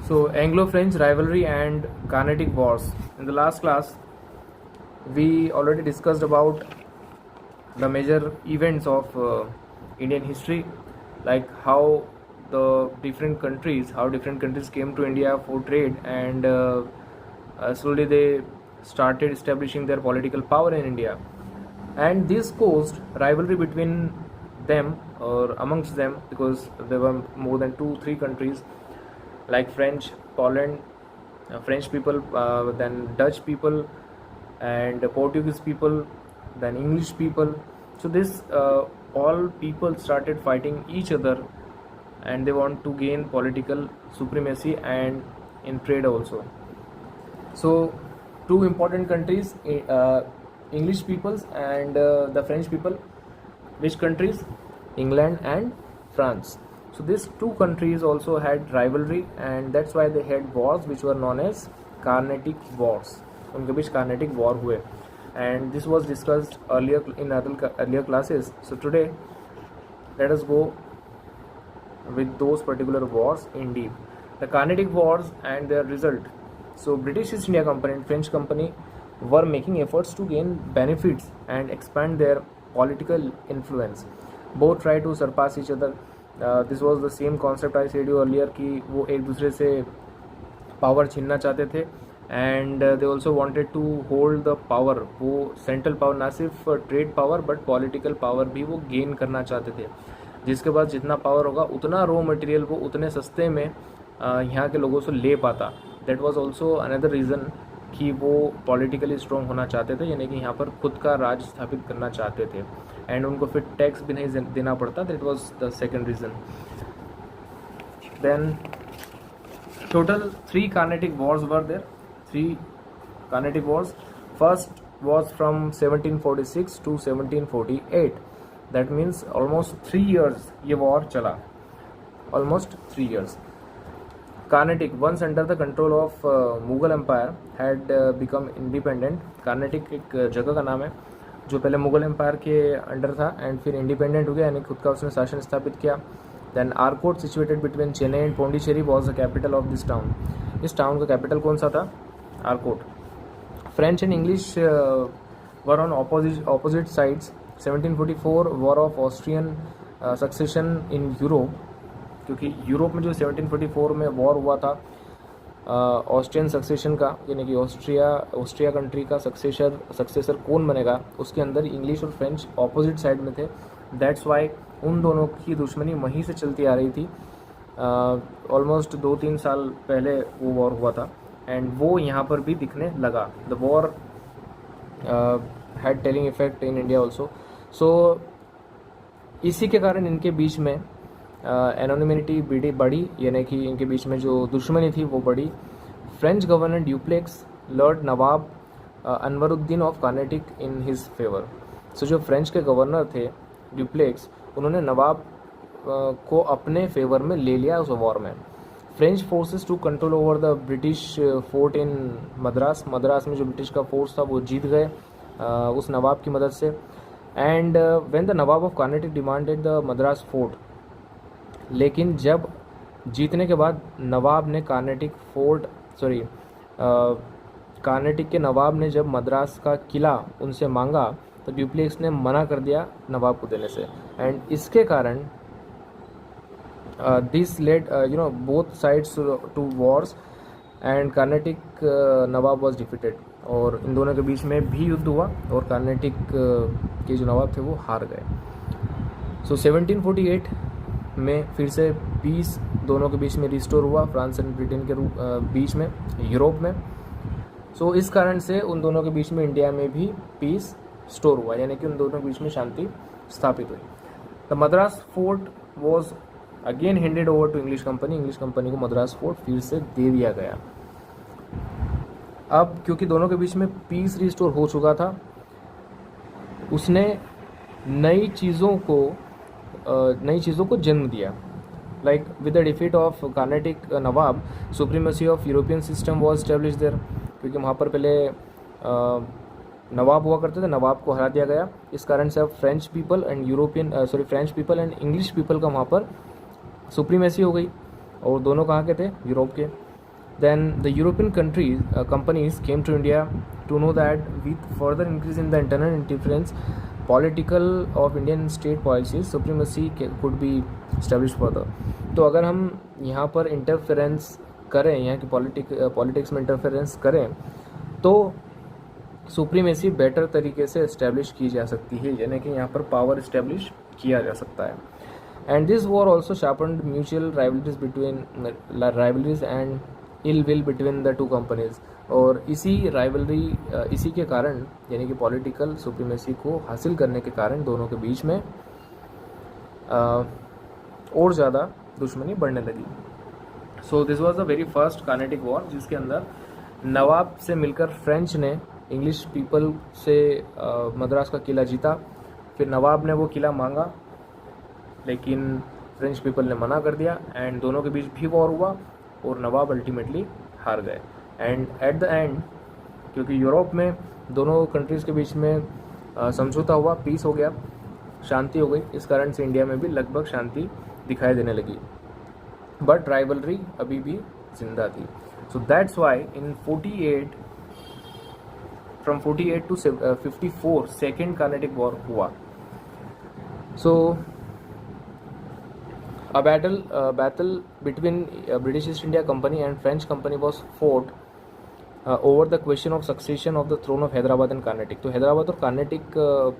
So, Anglo-French rivalry and Carnatic Wars. In the last class, we already discussed about the major events of Indian history, like how different countries came to India for trade, and slowly they started establishing their political power in India, and this caused rivalry between them or amongst them, because there were more than 2-3 countries like French, Poland, French people, then Dutch people, and Portuguese people, then English people. So this all people started fighting each other, and they want to gain political supremacy and in trade also. So two important countries, English peoples and the French people. Which countries? England and France. So these two countries also had rivalry, and that's why they had wars which were known as Carnatic Wars. उनके बीच Carnatic War हुए, and this was discussed earlier in earlier classes. So today let us go with those particular wars in deep. The Carnatic Wars and their result. So British East India Company and French Company were making efforts to gain benefits and expand their political influence. Both try to surpass each other. This was the same concept I said you earlier कि वो एक दूसरे से power छीनना चाहते थे, and they also wanted to hold the power. वो central power, ना सिर्फ trade power but political power भी वो गेन करना चाहते थे, जिसके बाद जितना पावर होगा उतना रॉ मटेरियल वो उतने सस्ते में यहाँ के लोगों से ले पाता. That was also another reason कि वो पॉलिटिकली स्ट्रॉन्ग होना चाहते थे, यानी कि यहाँ पर खुद का राज स्थापित करना चाहते थे, एंड उनको फिर टैक्स भी नहीं देना पड़ता. That was the second reason. Then total 3 Carnatic Wars were there. 3 Carnatic Wars. First was from 1746 to 1748. That means almost 3 years ये war चला. Almost 3 years. Carnatic, once under the control of Mughal Empire, had become independent. Carnatic एक जगह का नाम है जो पहले Mughal empire के अंडर था एंड फिर इंडिपेंडेंट हो गया, यानी खुद का उसने शासन स्थापित किया. Then Arcot, situated between Chennai and Pondicherry, was the capital of this town. इस टाउन का कैपिटल कौन सा था? Arcot. French and English were on opposite sides. 1744 war of Austrian succession in Europe, क्योंकि यूरोप में जो 1744 में वॉर हुआ था ऑस्ट्रियन सक्सेशन का, यानी कि ऑस्ट्रिया कंट्री का सक्सेसर कौन बनेगा, उसके अंदर इंग्लिश और फ्रेंच ऑपोजिट साइड में थे. दैट्स वाई उन दोनों की दुश्मनी वहीं से चलती आ रही थी. ऑलमोस्ट 2-3 साल पहले वो वॉर हुआ था, एंड वो यहाँ पर भी दिखने लगा. The war had telling effect in India also. So इसी के कारण इनके बीच में एनोनिमिटी बढ़ी, यानी कि इनके बीच में जो दुश्मनी थी वो बढ़ी. French governor Dupleix lured Nawab Anwaruddin of Carnatic in his favour. So जो फ्रेंच के गवर्नर थे ड्यूप्लेक्स, उन्होंने नवाब को अपने फेवर में ले लिया उस वॉर में. French forces to control over the British fort in Madras. Madras में जो ब्रिटिश का फोर्स था वो जीत गए उस नवाब की मदद से. And when the Nawab of Carnatic demanded the Madras fort, लेकिन जब जीतने के बाद नवाब ने कार्नेटिक के नवाब ने जब मद्रास का किला उनसे मांगा, तो ड्यूप्लेक्स ने मना कर दिया नवाब को देने से. एंड इसके कारण this led both sides to wars, and Carnatic nawab was defeated. और इन दोनों के बीच में भी युद्ध हुआ, और कार्नेटिक के जो नवाब थे वो हार गए. सो 1748 में फिर से पीस दोनों के बीच में रिस्टोर हुआ, फ्रांस एंड ब्रिटेन के बीच में, यूरोप में. सो इस कारण से उन दोनों के बीच में इंडिया में भी पीस स्टोर हुआ, यानी कि उन दोनों के बीच में शांति स्थापित हुई. The Madras fort was again handed over to English company. English company को मद्रास फोर्ट फिर से दे दिया गया. अब क्योंकि दोनों के बीच में पीस रिस्टोर हो चुका था, उसने नई चीज़ों को जन्म दिया. Like with the defeat of Carnatic nawab, supremacy of European system was establish there. क्योंकि वहाँ पर पहले नवाब हुआ करते थे, नवाब को हरा दिया गया. इस कारण से अब French people and English people का वहाँ पर सुप्रीमेसी हो गई, और दोनों कहाँ के थे? यूरोप के. Then the European countries companies came to India to know that with further increase in the internal interference, political of Indian state policies, supremacy could be established further. तो अगर हम यहाँ पर इंटरफेरेंस करें, यहाँ की पॉलिटिक्स में इंटरफेरेंस करें, तो सुप्रीमेसी बेटर तरीके से इस्टेब्लिश की जा सकती है, यानी कि यहाँ पर पावर इस्टेब्लिश किया जा सकता है. And this war also sharpened mutual rivalries and ill will between the two companies. और इसी राइवलरी इसी के कारण, यानी कि पॉलिटिकल सुप्रीमेसी को हासिल करने के कारण दोनों के बीच में और ज़्यादा दुश्मनी बढ़ने लगी. So this was the very first Carnatic war, जिसके अंदर नवाब से मिलकर फ्रेंच ने इंग्लिश पीपल से मद्रास का किला जीता. फिर नवाब ने वो किला मांगा, लेकिन फ्रेंच पीपल ने मना कर दिया एंड दोनों के बीच भी वॉर हुआ और नवाब अल्टीमेटली हार गए. एंड एट द एंड, क्योंकि यूरोप में दोनों कंट्रीज़ के बीच में समझौता हुआ, पीस हो गया, शांति हो गई, इस कारण से इंडिया में भी लगभग शांति दिखाई देने लगी. बट राइवलरी अभी भी जिंदा थी. So that's why in 48 from 48 to 54 second Carnatic war हुआ. सो A battle between British East India Company and French Company was fought over the question of succession of the throne of Hyderabad and Carnatic. तो हैदराबाद और कार्नेटिक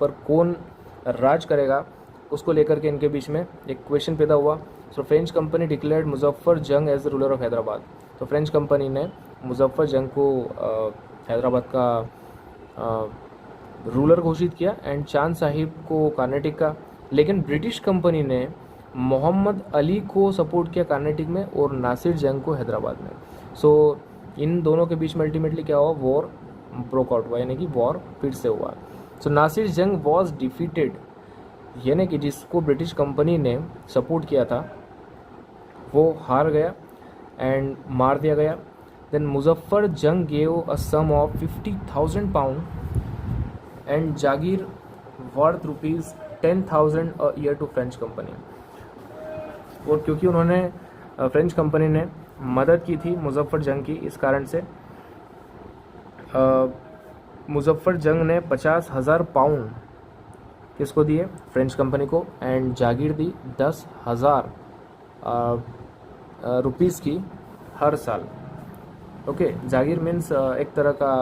पर कौन राज करेगा, उसको लेकर के इनके बीच में एक क्वेश्चन पैदा हुआ. So French company declared Muzaffar Jang as the ruler of Hyderabad. तो फ्रेंच कंपनी ने मुजफ्फर जंग को हैदराबाद का रूलर घोषित किया एंड चांद साहिब को कार्नेटिक का. लेकिन ब्रिटिश कंपनी ने मोहम्मद अली को सपोर्ट किया कार्नेटिक में और नासिर जंग को हैदराबाद में. सो इन दोनों के बीच में अल्टीमेटली क्या हुआ, वॉर ब्रोक आउट हुआ, यानी कि वॉर फिर से हुआ. सो नासिर जंग वॉज डिफीटेड, यानी कि जिसको ब्रिटिश कंपनी ने सपोर्ट किया था वो हार गया एंड मार दिया गया. Then Muzaffar Jang gave a sum of 50,000 pound and jagir worth ₹10,000 a year to French company. और क्योंकि उन्होंने फ्रेंच कंपनी ने मदद की थी मुजफ्फर जंग की, इस कारण से मुजफ्फर जंग ने 50,000 पाउंड किसको दिए, फ्रेंच कंपनी को, एंड जागीर दी 10,000 रुपीज़ की हर साल. ओके, जागीर मीन्स एक तरह का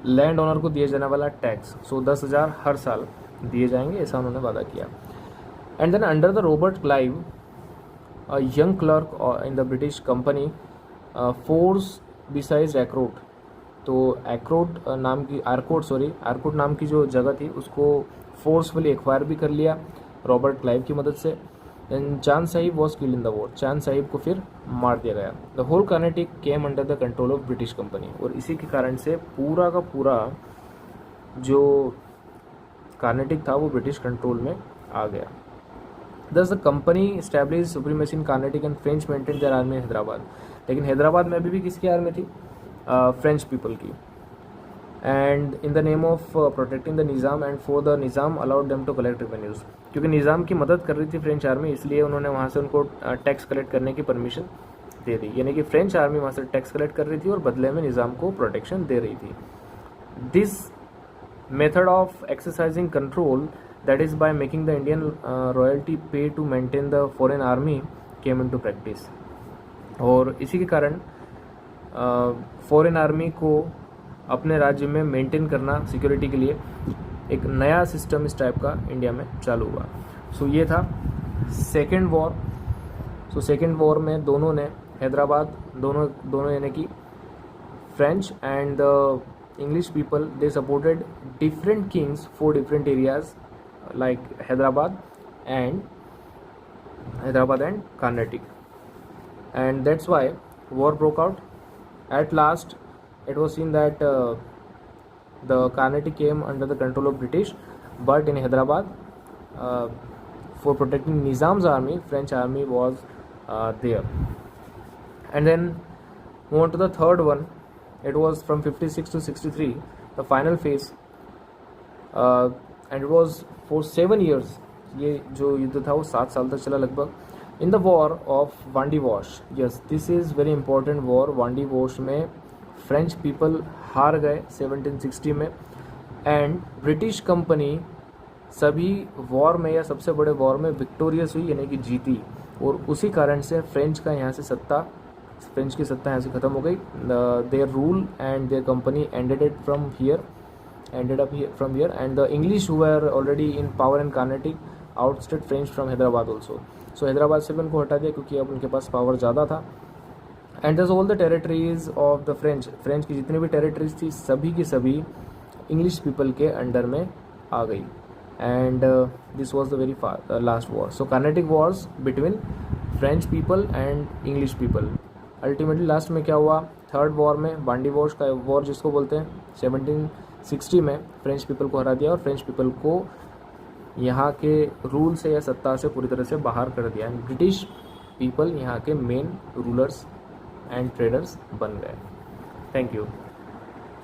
लैंड ओनर को दिए जाने वाला टैक्स. सो 10,000 हर साल दिए जाएंगे, ऐसा उन्होंने वादा किया. And then under the Robert Clive, a young clerk in the British company, forced besides Arcot. तो Arcot नाम की जो जगह थी उसको फोर्सफुली एक्वायर भी कर लिया रॉबर्ट क्लाइव की मदद से. Then चांद Sahib was killed in the war. चांद साहिब को फिर मार दिया गया. The whole Carnatic came under the control of British company. और इसी के कारण से पूरा का पूरा जो कार्नेटिक था वो ब्रिटिश कंट्रोल में आ गया. Thus the company established supremacy in Carnatic and French maintained their army in Hyderabad. लेकिन हैदराबाद में अभी भी किसकी आर्मी थी, फ्रेंच पीपल की. And in the name of protecting the Nizam and for the Nizam allowed them to collect revenues. क्योंकि निज़ाम की मदद कर रही थी फ्रेंच आर्मी, इसलिए उन्होंने वहाँ से उनको टैक्स कलेक्ट करने की परमिशन दे दी. यानी कि फ्रेंच आर्मी वहाँ से टैक्स कलेक्ट कर रही थी और बदले में निज़ाम को प्रोटेक्शन दे रही थी. This method of exercising control, that is by making the Indian royalty pay to maintain the foreign army, came into practice. और इसी के कारण फॉरेन आर्मी को अपने राज्य में मेंटेन करना सिक्योरिटी के लिए एक नया सिस्टम इस टाइप का इंडिया में चालू हुआ. सो ये था second war. So second war में दोनों ने हैदराबाद, दोनों यानी कि French and the English people, they supported different Kings for different areas like Hyderabad and Carnatic, and that's why war broke out. At last it was seen that the Carnatic came under the control of British, but in Hyderabad for protecting Nizam's army, French army was there. And then move on to the third one. It was from 56 to 63, the final phase, and it was for 7 years. ये जो युद्ध था वो 7 साल तक चला लगभग. In the war of Wandiwash, yes this is very important war. Wandiwash में फ्रेंच पीपल हार गए 1760 में, एंड ब्रिटिश कंपनी सभी वॉर में या सबसे बड़े वॉर में विक्टोरियस हुई, यानी कि जीती, और उसी कारण से फ्रेंच की सत्ता यहाँ से ख़त्म हो गई। Their rule and their company ended up from here, and the English who were already in power in Carnatic ousted French from Hyderabad also. So Hyderabad से भी उनको हटा दिया क्योंकि अब उनके पास पावर ज़्यादा था। एंड दस all the territories of the French की जितनी भी टेरिटरीज थी सभी की सभी इंग्लिश पीपल के अंडर में आ गई। And this was the very last war. So Carnatic Wars between French people and English people. Ultimately last में क्या हुआ, थर्ड वॉर में, वांडी वॉश का वॉर जिसको बोलते हैं, 1760 में फ्रेंच पीपल को हरा दिया और फ्रेंच पीपल को यहाँ के रूल से या सत्ता से पूरी तरह से बाहर कर दिया। एंड ब्रिटिश पीपल यहाँ के मेन रूलर्स एंड ट्रेडर्स बन गए। Thank you.